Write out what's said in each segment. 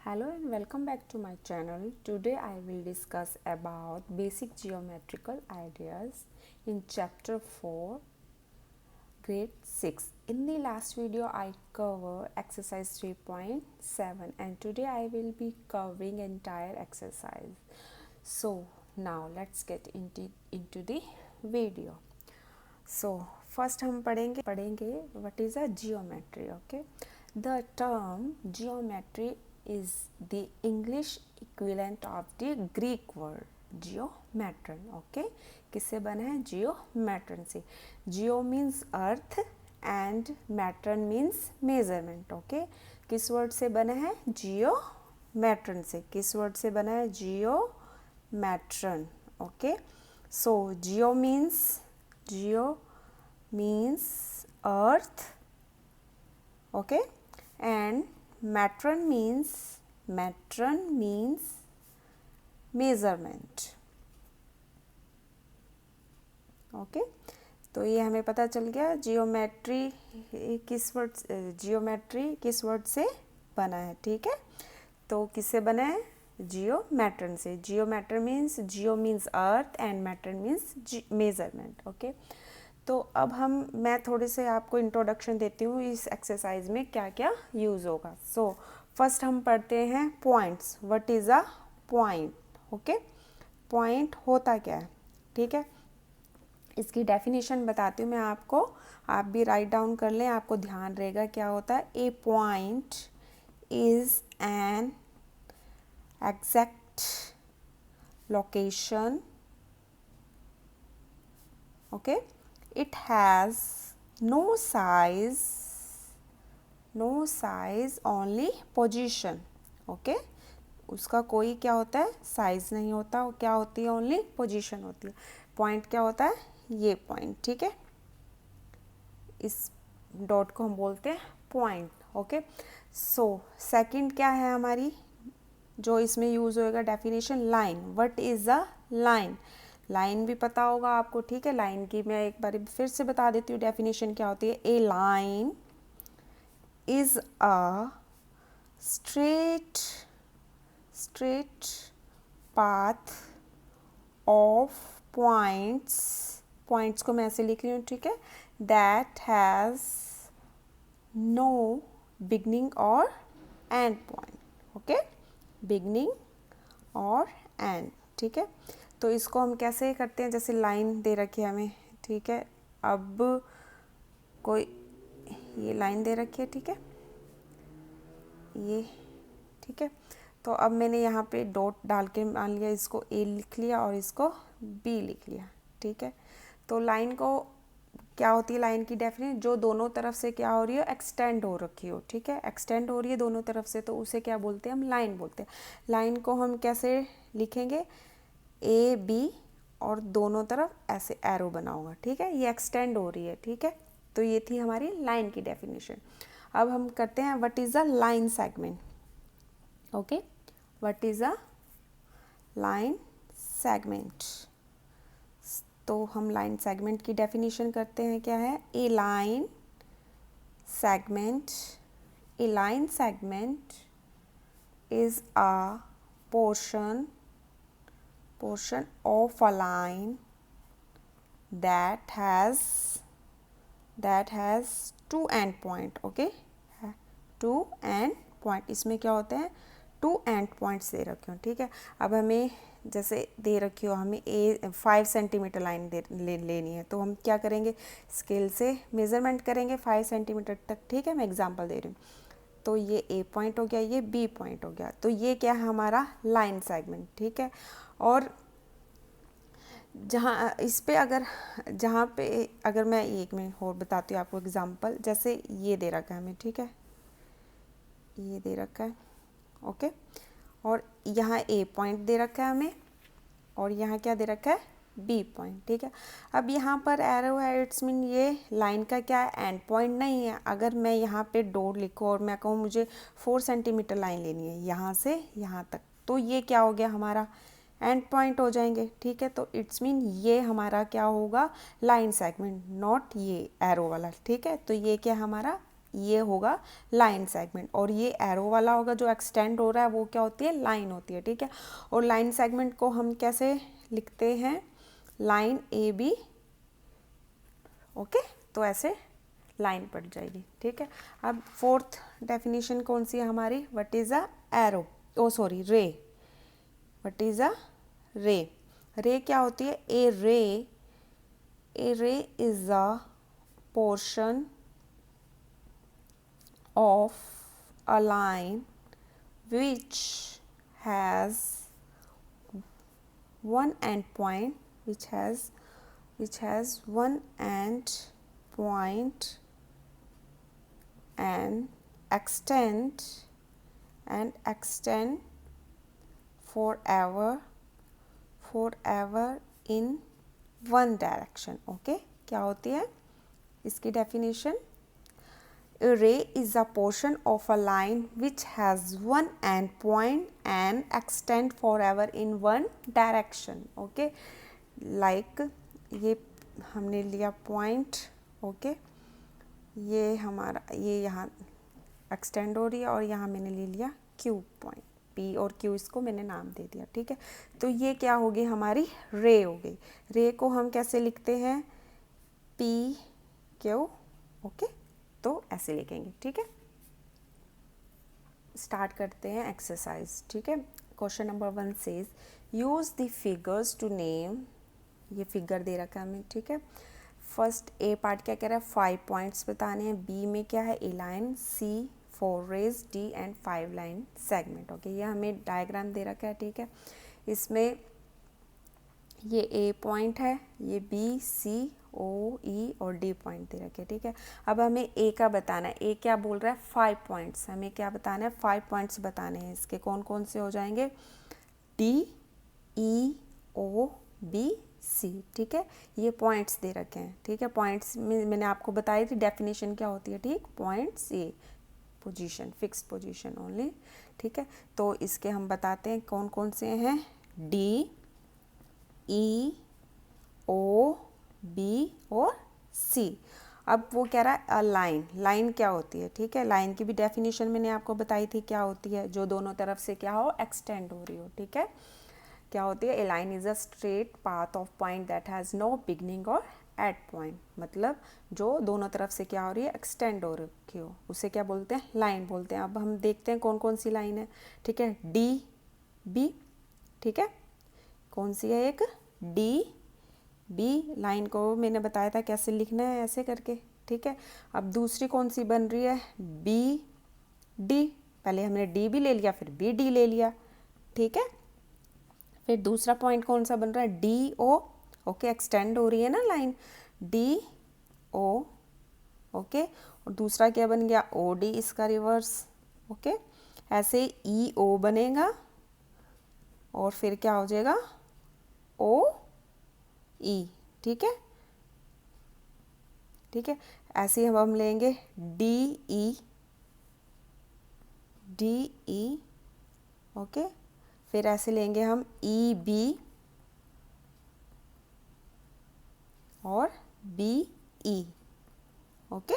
Hello and welcome back to my channel. Today I will discuss about basic geometrical ideas in chapter 4 grade 6. In the last video I covered exercise 3.7 and today I will be covering entire exercise. So now let's get into the video. So first हम पढ़ेंगे what is a geometry. Okay, the term geometry is the English equivalent of the Greek word geometron. Okay, किससे बना है? geometron से. Geo means earth and metron means measurement. Okay, किस word से बना है? geometron से. किस word से बना है? geometron. Okay, so geo means earth. Okay, and metron means measurement. Okay तो ये हमें पता चल गया जियोमेट्री किस वर्ड से बना है. ठीक है, तो किससे बना है? जियोमेट्रन से. Geometron means geo means earth and metron means measurement. Okay, तो अब मैं थोड़े से आपको इंट्रोडक्शन देती हूँ इस एक्सरसाइज में क्या क्या यूज़ होगा. सो फर्स्ट हम पढ़ते हैं points. What is a point? Okay, point होता क्या है? ठीक है, इसकी डेफिनेशन बताती हूँ मैं आपको, आप भी राइट डाउन कर लें, आपको ध्यान रहेगा क्या होता है. A point is an exact location. Okay, it has no size only position. okay, उसका कोई क्या होता है? साइज नहीं होता. क्या होती है? ओनली पोजीशन होती है. पॉइंट क्या होता है? ये पॉइंट. ठीक है, इस डॉट को हम बोलते हैं पॉइंट. ओके, सो सेकंड क्या है हमारी जो इसमें यूज होएगा definition? Line. What is a line? Line भी पता होगा आपको. ठीक है, लाइन की मैं एक बार फिर से बता देती हूँ डेफिनेशन क्या होती है. ए line is a straight path of points को मैं ऐसे लिख रही हूँ. ठीक है, दैट हैज नो बिगनिंग और एंड पॉइंट. ओके, बिगनिंग और एंड. ठीक है, तो इसको हम कैसे करते हैं? जैसे लाइन दे रखी है हमें. ठीक है, अब कोई ये लाइन दे रखी है. ठीक है, ये. ठीक है, तो अब मैंने यहाँ पे डॉट डाल के मान लिया, इसको ए लिख लिया और इसको बी लिख लिया. ठीक है, तो लाइन को क्या होती है? लाइन की डेफिनेशन जो दोनों तरफ से क्या हो रही है? एक्सटेंड हो रखी हो. ठीक है, एक्सटेंड हो रही है दोनों तरफ से, तो उसे क्या बोलते हैं? हम लाइन बोलते हैं. लाइन को हम कैसे लिखेंगे? ए बी और दोनों तरफ ऐसे एरो बना होगा. ठीक है, ये एक्सटेंड हो रही है. ठीक है, तो ये थी हमारी लाइन की डेफिनेशन. अब हम करते हैं what is a line segment. Okay, what is a line segment? तो हम लाइन सेगमेंट की डेफिनेशन करते हैं. क्या है? ए line segment is a portion of a line that has two end point. okay, two end point. इसमें क्या होते हैं? टू एंड पॉइंट्स दे रखे हो. ठीक है, अब हमें जैसे दे रखी हो हमें 5 सेंटीमीटर लाइन लेनी है, तो हम क्या करेंगे? स्केल से मेज़रमेंट करेंगे 5 सेंटीमीटर तक. ठीक है, मैं एग्जांपल दे रही हूँ. तो ये ए पॉइंट हो गया, ये बी पॉइंट हो गया. तो ये क्या है? हमारा लाइन सेगमेंट. ठीक है, और जहाँ पे अगर मैं एक मिनट और बताती हूँ आपको एग्जांपल. जैसे ये दे रखा है हमें. ठीक है, ये दे रखा है. ओके, और यहाँ ए पॉइंट दे रखा है हमें और यहाँ क्या दे रखा है? B point. ठीक है, अब यहाँ पर एरो है, इट्स मीन ये लाइन का क्या है? एंड पॉइंट नहीं है. अगर मैं यहाँ पे डॉट लिखूँ और मैं कहूँ मुझे 4 सेंटीमीटर लाइन लेनी है यहाँ से यहाँ तक, तो ये क्या हो गया? हमारा एंड पॉइंट हो जाएंगे. ठीक है, तो इट्स मीन ये हमारा क्या होगा? लाइन सेगमेंट, नॉट ये एरो वाला. ठीक है, तो ये क्या हमारा? ये होगा लाइन सेगमेंट, और ये एरो वाला होगा जो एक्सटेंड हो रहा है वो क्या होती है, लाइन होती है, ठीक है। और लाइन सेगमेंट को हम कैसे लिखते हैं, लाइन ए बी, ओके, तो ऐसे लाइन पड़ जाएगी, ठीक है। अब फोर्थ डेफिनेशन कौन सी है हमारी, what is a arrow, oh sorry ray, what is a ray, ray क्या होती है, a ray is a portion of a line which has one end point, which has one end point and extend forever in one direction, okay। क्या होती है इसकी definition, a ray is a portion of a line which has one end point and extend forever in one direction, okay। like ये हमने लिया point, okay, ये हमारा ये यहाँ एक्सटेंड हो रही है और यहाँ मैंने ले लिया क्यू पॉइंट, पी और क्यू इसको मैंने नाम दे दिया, ठीक है। तो ये क्या होगी हमारी रे हो गई। रे को हम कैसे लिखते हैं, पी क्यू, ओके, तो ऐसे लिखेंगे, ठीक है। स्टार्ट करते हैं एक्सरसाइज, ठीक है। Question number 1 says use the figures to name, ये फिगर दे रखा है हमें, ठीक है। फर्स्ट ए पार्ट क्या कह रहा है, 5 पॉइंट्स बताने हैं, बी में क्या है, ए line, C 4 rays, D and 5 line segment, okay. ये हमें डायग्राम दे रखा है, ठीक है। इसमें ये ए पॉइंट है, ये बी, सी, ओ, ई और डी पॉइंट दे रखे, ठीक है। अब हमें ए का बताना है, ए क्या बोल रहा है, 5 पॉइंट्स, हमें क्या बताना है, 5 पॉइंट्स बताने हैं। इसके कौन कौन से हो जाएंगे, डी, ई, ओ, बी, सी, ठीक है। ये पॉइंट्स दे रखे हैं, ठीक है। पॉइंट्स में मैंने आपको बताई थी डेफिनेशन क्या होती है, ठीक, पॉइंट्स ये पोजीशन, फिक्स पोजीशन ओनली, ठीक है। तो इसके हम बताते हैं कौन कौन से हैं, डी, ई, ओ, बी और सी। अब वो कह रहा है लाइन, लाइन क्या होती है, ठीक है। लाइन की भी डेफिनेशन मैंने आपको बताई थी क्या होती है, जो दोनों तरफ से क्या हो, एक्सटेंड हो रही हो, ठीक है। क्या होती है, ए line is a straight path of point that has no beginning और एट पॉइंट, मतलब जो दोनों तरफ से क्या हो रही है, एक्सटेंड हो रखी हो, उसे क्या बोलते हैं, लाइन बोलते हैं। अब हम देखते हैं कौन कौन सी लाइन है, ठीक है। डी, बी, ठीक है, कौन सी है, एक डी, बी लाइन को मैंने बताया था कैसे लिखना है, ऐसे करके, ठीक है। अब दूसरी कौन सी बन रही है, बी, डी, पहले हमने डी भी ले लिया फिर बी, डी ले लिया, ठीक है। फिर दूसरा पॉइंट कौन सा बन रहा है, डी, ओ, ओके, एक्सटेंड हो रही है ना लाइन, डी, ओ, ओके। और दूसरा क्या बन गया, ओ, डी, इसका रिवर्स, ओके। ऐसे ई, ओ बनेगा और फिर क्या हो जाएगा, ओ, ई, ठीक है, ठीक है। ऐसे ही हम लेंगे डी, ई, डी, ई, ओके। फिर ऐसे लेंगे हम ई, बी और बी, ई, ओके।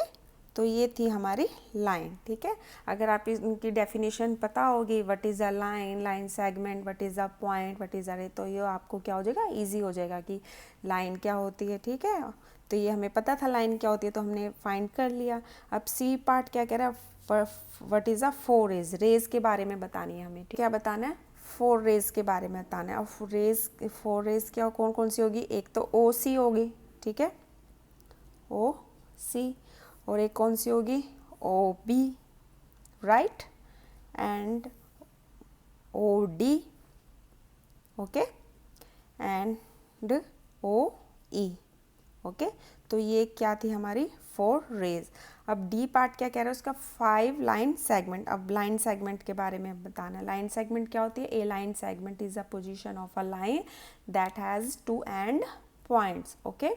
तो ये थी हमारी लाइन, ठीक है। अगर आप इनकी डेफिनेशन पता होगी, what is a line, line segment, what is a point, what is अ रे, तो ये आपको क्या हो जाएगा, इजी हो जाएगा कि लाइन क्या होती है, ठीक है। तो ये हमें पता था लाइन क्या होती है, तो हमने फाइंड कर लिया। अब सी पार्ट क्या कह रहा है, what is a 4 rays, rays के बारे में बतानी है हमें, ठीक है। क्या बताना है, 4 रेज के बारे में बताना है। अब रेज, 4 रेज क्या कौन कौन सी होगी, एक तो ओ सी होगी, ठीक है, ओ सी, और एक कौन सी होगी, O B, right, and O D, okay, and O E, okay. तो ये क्या थी हमारी 4 रेज। अब डी पार्ट क्या कह रहा है, उसका 5 लाइन सेगमेंट। अब लाइन सेगमेंट के बारे में बताना। लाइन सेगमेंट क्या होती है, ए line segment is a portion of a line that has 2 end points, okay.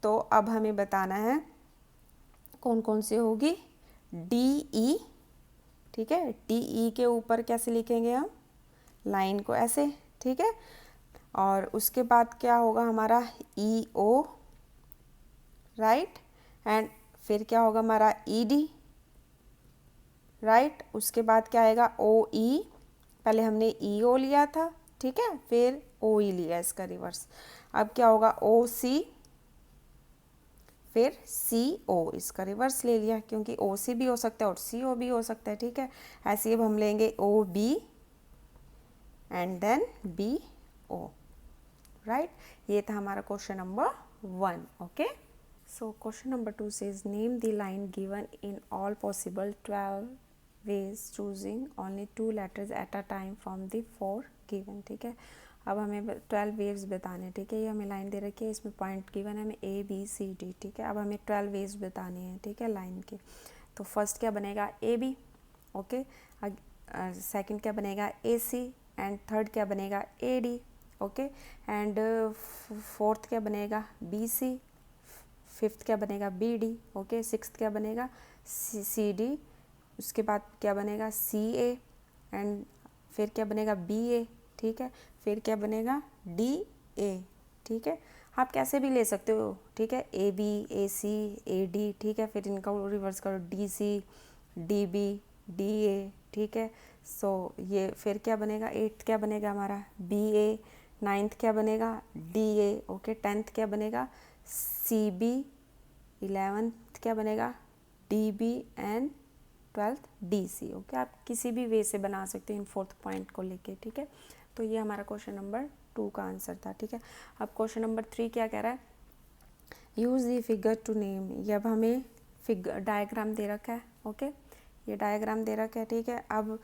तो अब हमें बताना है कौन कौन से होगी, डी, ई, ठीक है। डी, ई के ऊपर कैसे लिखेंगे हम, लाइन को ऐसे, ठीक है। और उसके बाद क्या होगा हमारा, ई, ओ, राइट, एंड फिर क्या होगा हमारा ई, डी, राइट। उसके बाद क्या आएगा ओ ई, पहले हमने ई ओ लिया था, ठीक है, फिर ओ ई लिया इसका रिवर्स। अब क्या होगा ओ सी, फिर सी ओ, इसका रिवर्स ले लिया क्योंकि ओ सी भी हो सकता है और सी ओ भी हो सकता है, ठीक है। ऐसे अब हम लेंगे O B and then B O, right. ये था हमारा question number 1, okay. So question number 2 says name the line given in all possible 12 ways choosing only 2 letters at a time from the 4 given, ठीक है। अब हमें 12 waves बताने, ठीक है। ये हमें लाइन दे रखी है, इसमें पॉइंट गिवन है हमें ए बी सी डी, ठीक है। अब हमें 12 वेव्स बताने हैं, ठीक है, लाइन के। तो फर्स्ट क्या बनेगा ए बी, ओके। सेकंड क्या बनेगा ए सी एंड थर्ड क्या बनेगा A D, okay. And fourth क्या बनेगा बी सी, फिफ्थ क्या बनेगा बी डी, ओके। सिक्स्थ क्या बनेगा सी डी, उसके बाद क्या बनेगा सी ए एंड फिर क्या बनेगा बी ए, ठीक है। फिर क्या बनेगा डी ए, ठीक है। आप कैसे भी ले सकते हो, ठीक है, A B A C A D, ठीक है। फिर इनका रिवर्स करो D C D B D A, ठीक है। सो ये फिर क्या बनेगा एट्थ क्या बनेगा हमारा बी ए, नाइन्थ क्या बनेगा डी ए, ओके। टेंथ क्या बनेगा सी बी, 11th क्या बनेगा D B and 12th D C, okay. आप किसी भी वे से बना सकते हो इन फोर्थ पॉइंट को लेके, ठीक है। तो ये हमारा क्वेश्चन नंबर 2 का आंसर था, ठीक है। अब क्वेश्चन नंबर 3 क्या कह रहा है, use the figure to name. ये अब हमें फिगर डायग्राम दे रखा है, ओके। ये डायग्राम दे रखा है, ठीक है। अब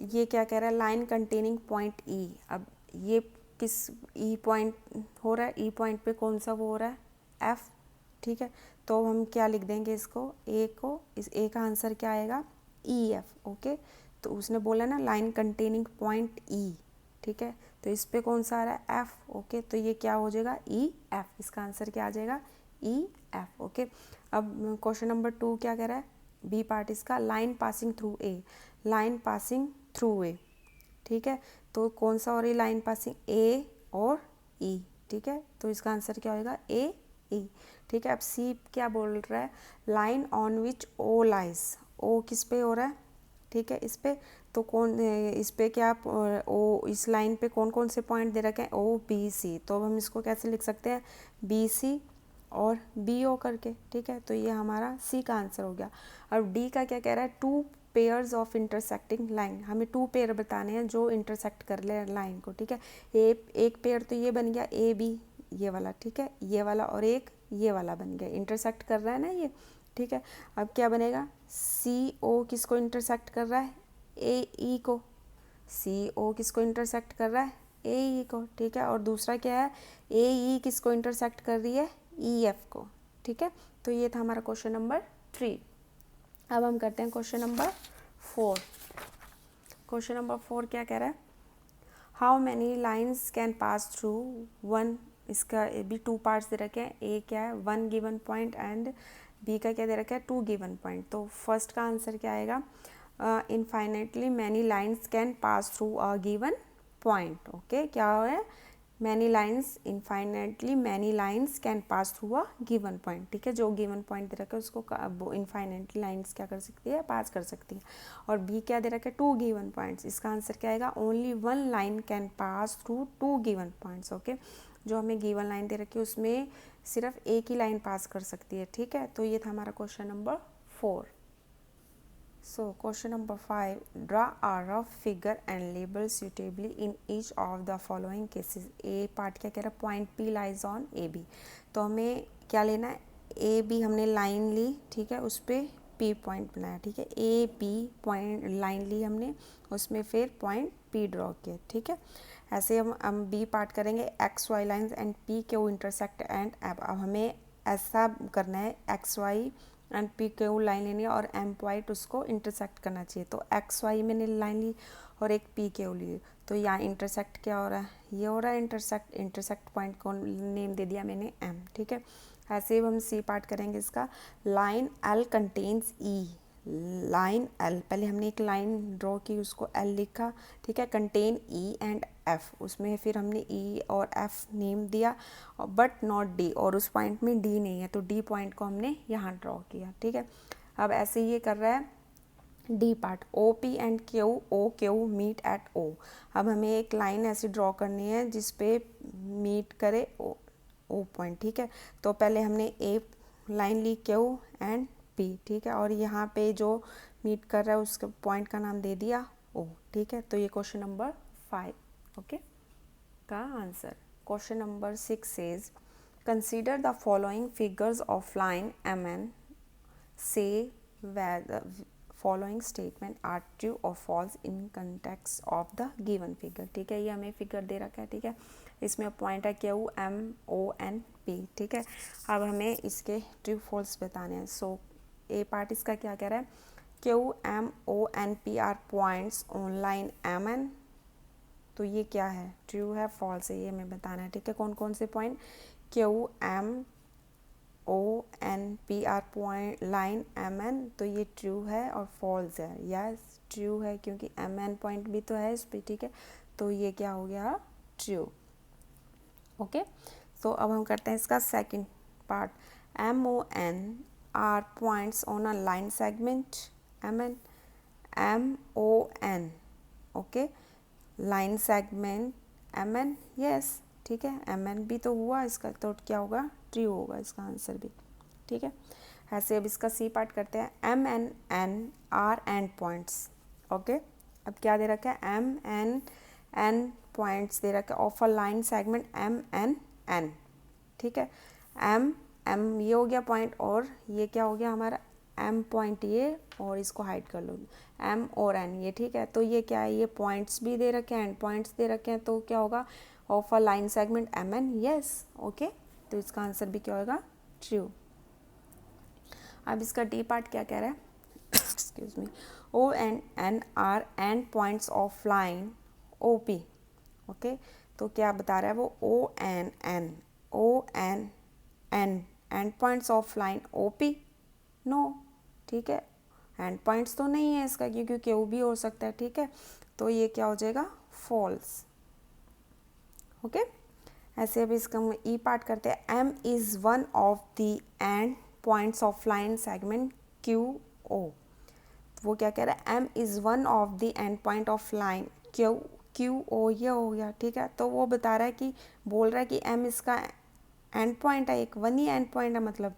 ये क्या कह रहा है, लाइन कंटेनिंग पॉइंट ई। अब ये किस ई पॉइंट हो रहा है, ई पॉइंट पे कौन सा वो हो रहा है एफ, ठीक है। तो हम क्या लिख देंगे इसको, ए को, इस ए का आंसर क्या आएगा ई एफ, ओके। तो उसने बोला ना लाइन कंटेनिंग पॉइंट ई, ठीक है। तो इस पे कौन सा आ रहा है एफ, ओके। तो ये क्या हो जाएगा ई एफ, इसका आंसर क्या आ जाएगा ई एफ, ओके। अब क्वेश्चन नंबर 2 क्या कह रहा है, बी पार्ट इसका, line passing through a, line passing through a, ठीक है। तो कौन सा हो रही लाइन पासिंग ए और ई, ठीक है। तो इसका आंसर क्या होगा ए ई, ठीक है। अब सी क्या बोल रहा है, line on which O lies, O किस पे हो रहा है, ठीक है, इस पे। तो कौन इस पे क्या ओ, इस लाइन पे कौन कौन से पॉइंट दे रखे हैं ओ बी सी। तो अब हम इसको कैसे लिख सकते हैं बी सी और बी ओ करके, ठीक है। तो ये हमारा सी का आंसर हो गया। अब डी का क्या कह रहा है, 2 पेयर्स ऑफ इंटरसेक्टिंग लाइन, हमें 2 पेयर बताने हैं जो इंटरसेक्ट कर ले लाइन को, ठीक है। एक पेयर तो ये बन गया ए बी, ये वाला, ठीक है, ये वाला, और एक ये वाला बन गया, इंटरसेक्ट कर रहा है ना ये, ठीक है। अब क्या बनेगा सी ओ किसको इंटरसेक्ट कर रहा है ए ई को, सी ओ किसको इंटरसेक्ट कर रहा है ए ई को, ठीक है। और दूसरा क्या है ए ई किसको इंटरसेक्ट कर रही है ई एफ को, ठीक है। तो ये था हमारा क्वेश्चन नंबर 3। अब हम करते हैं क्वेश्चन नंबर 4। क्वेश्चन नंबर 4 क्या कह रहा है, how many lines can pass through one, इसका भी 2 पार्ट्स दे रखे हैं, ए क्या है 1 गिवन पॉइंट एंड बी का क्या दे रखा है 2 गिवन पॉइंट। तो फर्स्ट का आंसर क्या आएगा, infinitely many lines can pass through a given point, okay. क्या है many lines, infinitely many lines can pass through a given point, ठीक है। जो गिवन पॉइंट दे रखा है उसको इनफाइनाइटली लाइन्स क्या कर सकती है पास कर सकती है। और बी क्या दे रखा है 2 गिवन पॉइंट्स, इसका आंसर क्या आएगा only 1 line can pass through 2 given points, okay. जो हमें गिवन लाइन दे रखी है उसमें सिर्फ एक ही लाइन पास कर सकती है, ठीक है। तो ये था हमारा question number 4। So question number 5, draw a rough figure and label suitably in each of the following cases। A part क्या कह रहा है point P lies on AB। तो हमें क्या लेना है ए बी हमने लाइन ली, ठीक है, उस पर P पॉइंट बनाया, ठीक है। ए बी पॉइंट लाइन ली हमने, उसमें फिर पॉइंट P ड्रॉ किया, ठीक है। ऐसे हम बी पार्ट करेंगे X Y lines and P Q intersect and अब हमें ऐसा करना है X Y and P Q line लेनी है और एम पॉइंट उसको इंटरसेक्ट करना चाहिए। तो एक्स वाई मैंने लाइन ली और एक पी क्यू ली, तो यहाँ इंटरसेक्ट क्या हो रहा है ये हो रहा है इंटरसेक्ट पॉइंट को नेम दे दिया मैंने एम, ठीक है। ऐसे ही हम सी पार्ट करेंगे इसका, लाइन एल कंटेन्स ई, लाइन एल पहले हमने एक लाइन ड्रॉ की उसको एल लिखा, ठीक है, कंटेन ई एंड एफ, उसमें फिर हमने ई और एफ नेम दिया बट नॉट डी, और उस पॉइंट में डी नहीं है तो डी पॉइंट को हमने यहाँ ड्रॉ किया, ठीक है। अब ऐसे ये कर रहा है D part, O P and Q, O Q meet at O. अब हमें एक लाइन ऐसी ड्रॉ करनी है जिस पे मीट करे ओ पॉइंट, ठीक है। तो पहले हमने ए लाइन ली, क्यू एंड पी, ठीक है, और यहाँ पे जो मीट कर रहा है उसके पॉइंट का नाम दे दिया ओ, ठीक है। तो ये क्वेश्चन नंबर 5 ओके का answer. Question number 6 is consider the following figures of line M N, say whether following statement are true or false in context of the given figure, ठीक है। ये हमें फिगर दे रखा है, ठीक है। इसमें पॉइंट है Q M O N P, ठीक है। अब हमें इसके ट्रू फॉल्स बताने हैं। सो ए पार्ट इसका क्या कह रहा है, Q M O N P are points on line M N, तो ये क्या है, ट्रू है फॉल्स है, ये हमें बताना है, ठीक है। कौन कौन से point, Q M O N P are point line M N, तो ये ट्रू है और फॉल्स है, यस ट्रू है क्योंकि एम एन पॉइंट भी तो है इस पर, ठीक है। तो ये क्या हो गया, ट्रू ओके। सो अब हम करते हैं इसका second part, M O N are points on a line segment M N, M O N okay line segment M N, yes ठीक है, एम एन भी तो हुआ इसका, तो क्या होगा, ट्रू होगा इसका आंसर भी, ठीक है। ऐसे अब इसका सी पार्ट करते हैं, M N N are end points okay. अब क्या दे रखा है, एम एन एन पॉइंट्स दे रखा है of a line segment M N N, ठीक है। एम एम ये हो गया पॉइंट, और ये क्या हो गया हमारा एम पॉइंट ये, और इसको हाइड कर लो, एम और एन ये, ठीक है। तो ये क्या है, ये पॉइंट्स भी दे रखे हैं एंड पॉइंट्स दे रखे हैं, तो क्या होगा, of a line segment M N, yes okay. तो इसका आंसर भी क्या होगा, ट्रू। अब इसका डी पार्ट क्या कह रहा है, excuse me, O and N are end points of line O P okay. तो क्या बता रहा है वो, O and N, O and N end points of line O P, no, ठीक है, एंड पॉइंट्स तो नहीं है इसका क्योंकि क्यू भी हो सकता है, ठीक है। तो ये क्या हो जाएगा, फॉल्स ओके। ऐसे अब इसका हम ई पार्ट करते हैं, M is one of the end points of line segment Q O. वो क्या कह रहा है, M is one of the end point of line Q Q O, ये हो गया, ठीक है। तो वो बता रहा है कि, बोल रहा है कि एम इसका एंड पॉइंट है, एक वन ही एंड पॉइंट है मतलब,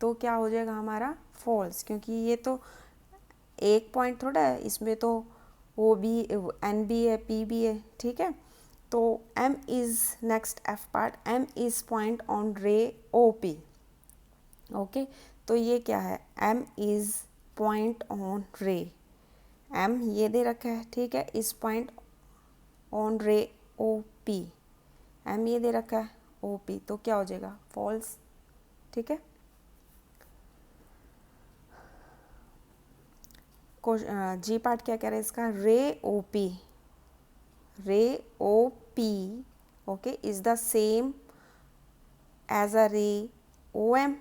तो क्या हो जाएगा हमारा फॉल्स, क्योंकि ये तो एक पॉइंट थोड़ा है, इसमें तो ओ बी एन बी है, पी भी है, ठीक है। तो M is next F part, M is point on ray O P okay. तो ये क्या है, M is point on ray, M ये दे रखा है, ठीक है, इस point on ray O P, M ये दे रखा है ओ पी, तो क्या हो जाएगा, फॉल्स, ठीक है। जी पार्ट क्या कह रहा है इसका, ray O P, ray O P okay is the same as a ray O M,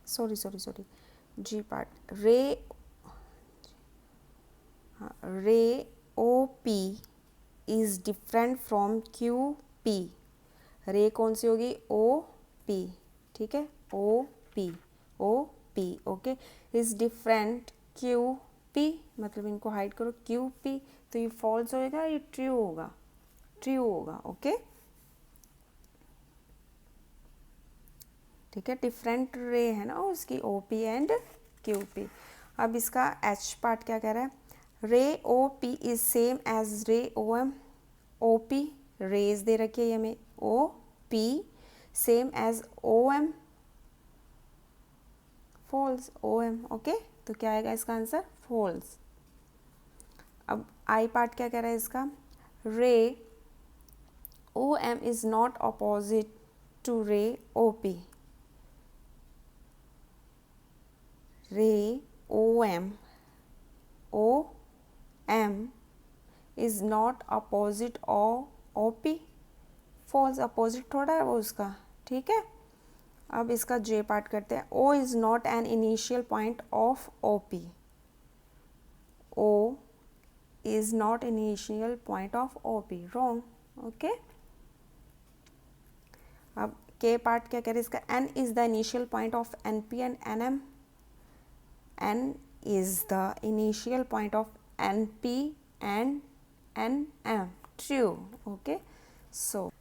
sorry G part, ray O P is different from Q P, ray कौन सी होगी, ओ पी, ठीक है, O P okay is different Q P, मतलब इनको hide करो, Q P, तो ये फॉल्स होएगा, ये ट्रू होगा, ट्रू होगा ओके, ठीक है। डिफरेंट रे है ना उसकी, O P and Q P. अब इसका एच पार्ट क्या कह रहा है, ray O P is same as ray O M, O P rays दे रखी है हमें, O P same as O M, false, O M okay. तो क्या आएगा इसका आंसर, फॉल्स। अब आई पार्ट क्या कह रहा है इसका, ray O M is not opposite to ray O P, ray O M is not opposite O P, false, opposite थोड़ा है वो उसका, ठीक है। अब इसका जे पार्ट करते हैं, O is not an initial point of O P, O is not initial point of O P, wrong okay. अब के पार्ट क्या कह रहे हैं इसका, N is the initial point of N P and N M, N is the initial point of NP and NM. True. Okay. So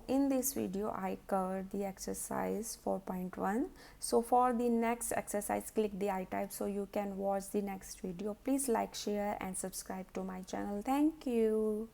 in this video I covered the exercise 4.1. So for the next exercise, click the I type so you can watch the next video. Please like, share and subscribe to my channel. Thank you.